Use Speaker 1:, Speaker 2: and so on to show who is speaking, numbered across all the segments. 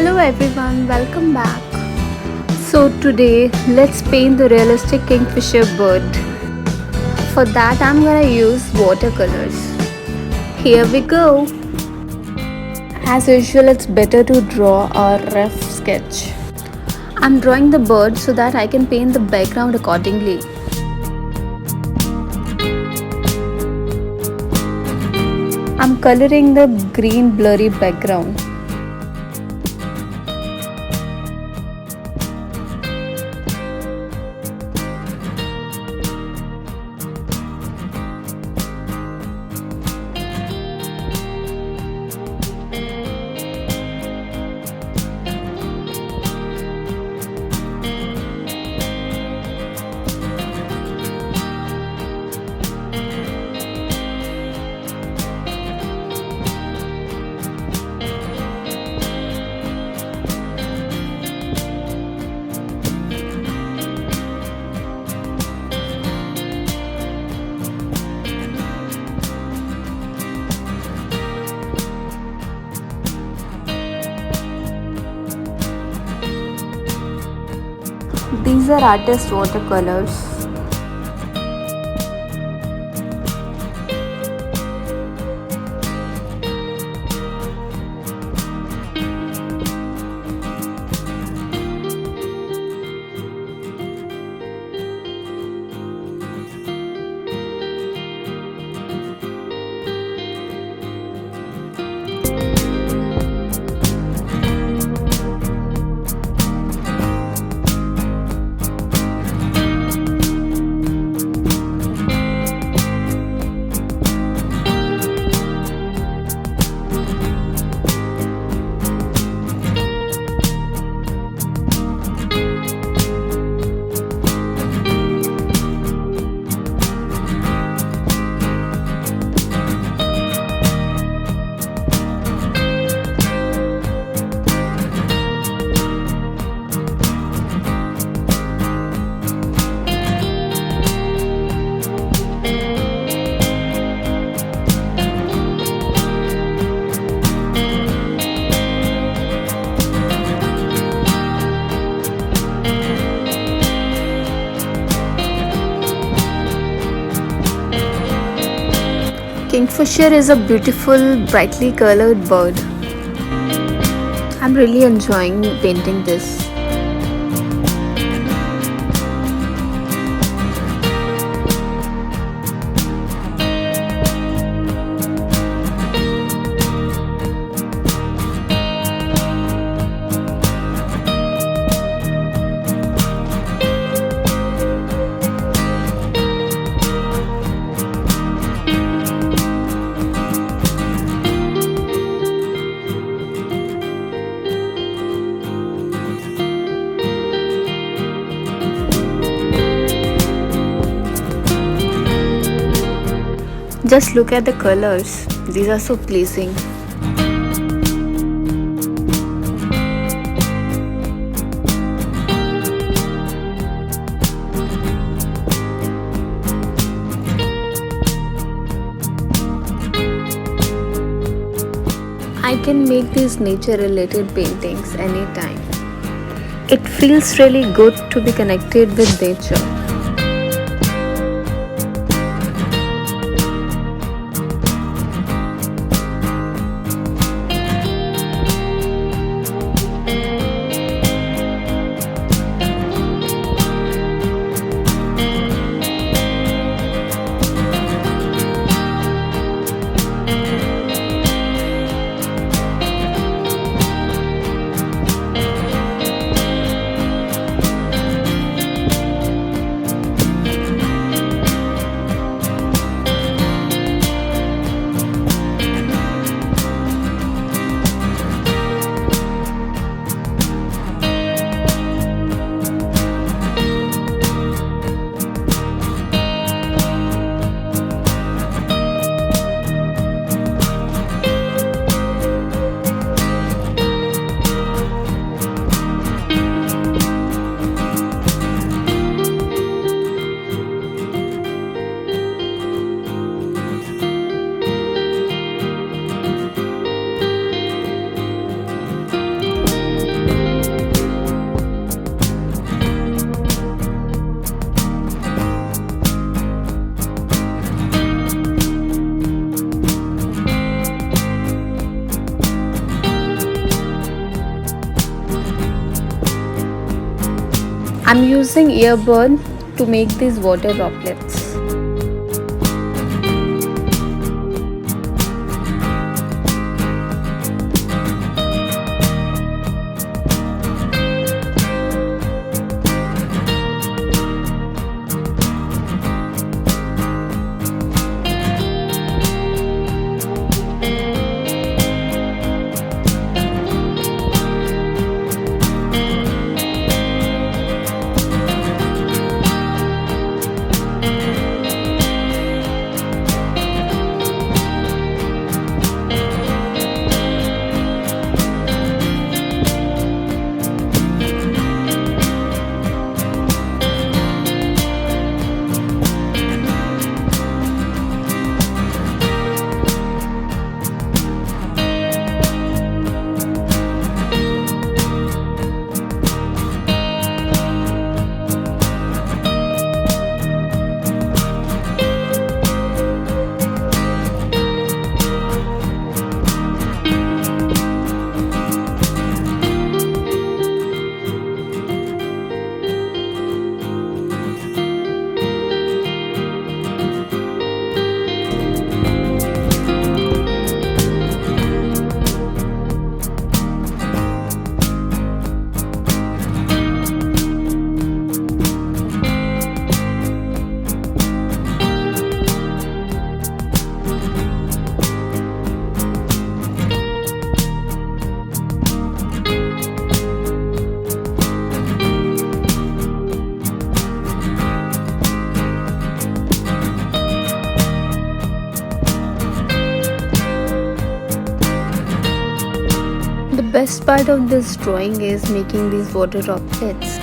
Speaker 1: Hello everyone, welcome back. So today let's paint the realistic kingfisher bird. For that I'm gonna use watercolors. Here we go. As usual, it's better to draw a rough sketch. I'm drawing the bird so that I can paint the background accordingly. I'm coloring the green blurry background. These are artist watercolors. Kingfisher is a beautiful, brightly colored bird. I'm really enjoying painting this. Just look at the colors, these are so pleasing. I can make these nature related paintings anytime. It feels really good to be connected with nature. I'm using earbud to make these water droplets. The best part of this drawing is making these water droplets.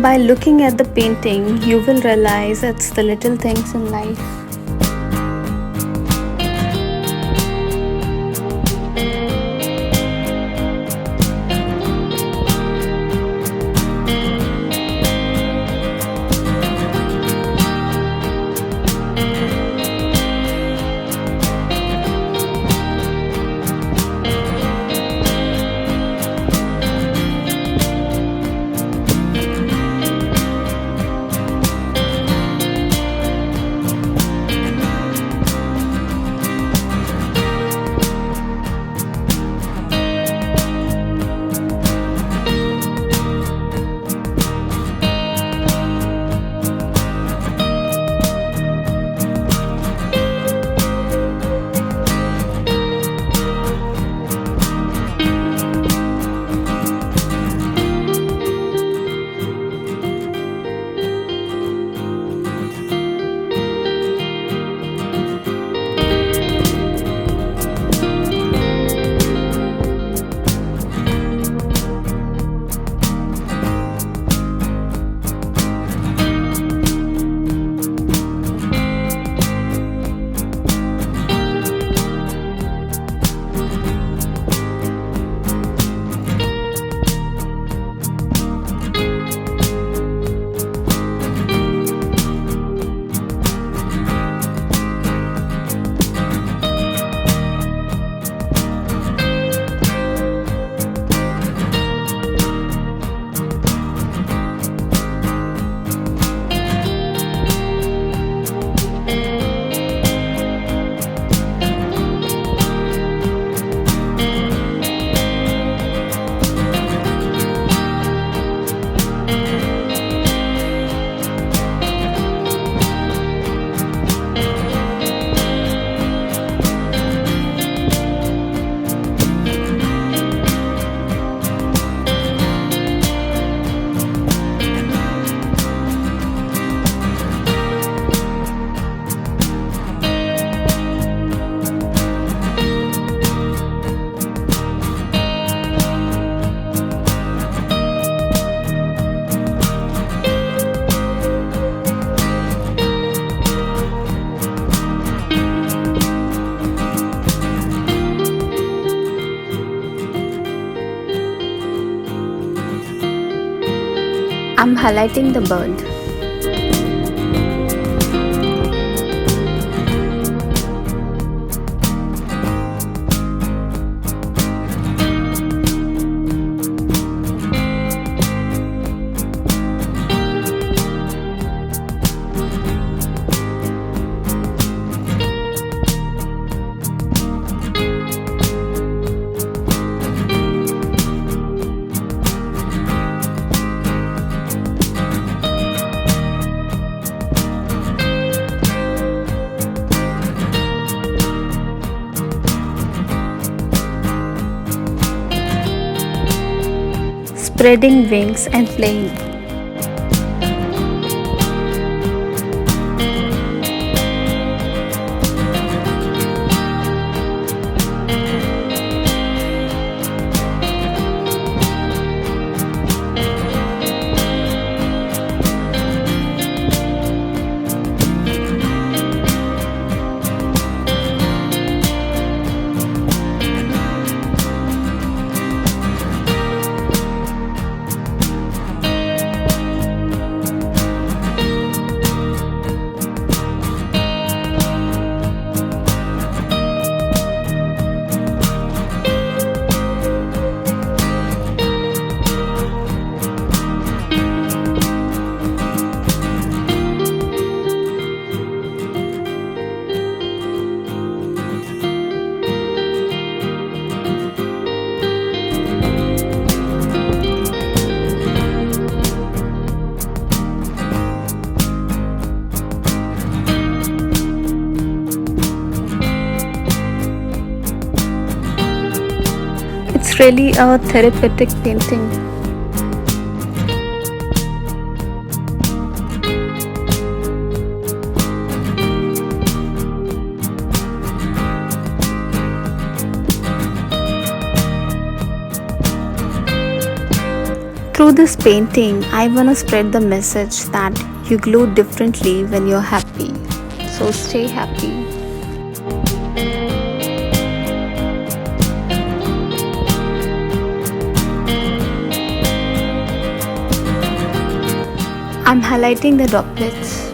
Speaker 1: By looking at the painting, you will realize it's the little things in life. I'm highlighting the bird. Spreading wings and flying. It's really a therapeutic painting. Through this painting, I want to spread the message that you glow differently when you're happy. So stay happy. I'm highlighting the droplets.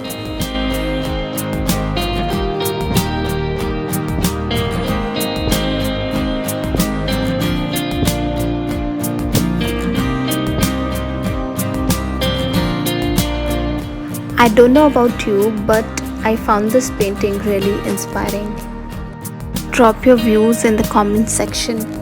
Speaker 1: I don't know about you, but I found this painting really inspiring. Drop your views in the comment section.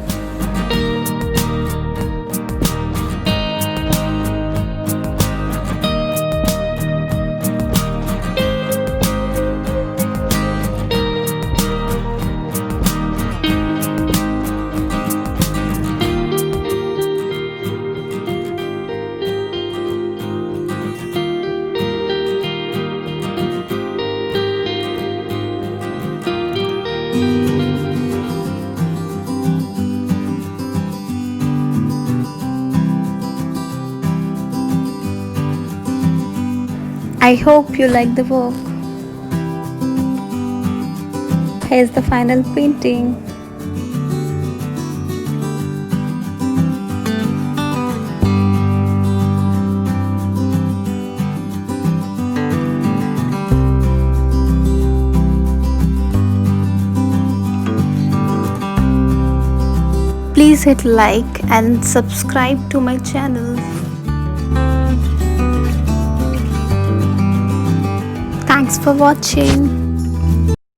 Speaker 1: I hope you like the work. Here's the final painting. Please hit like and subscribe to my channel. Thanks for watching.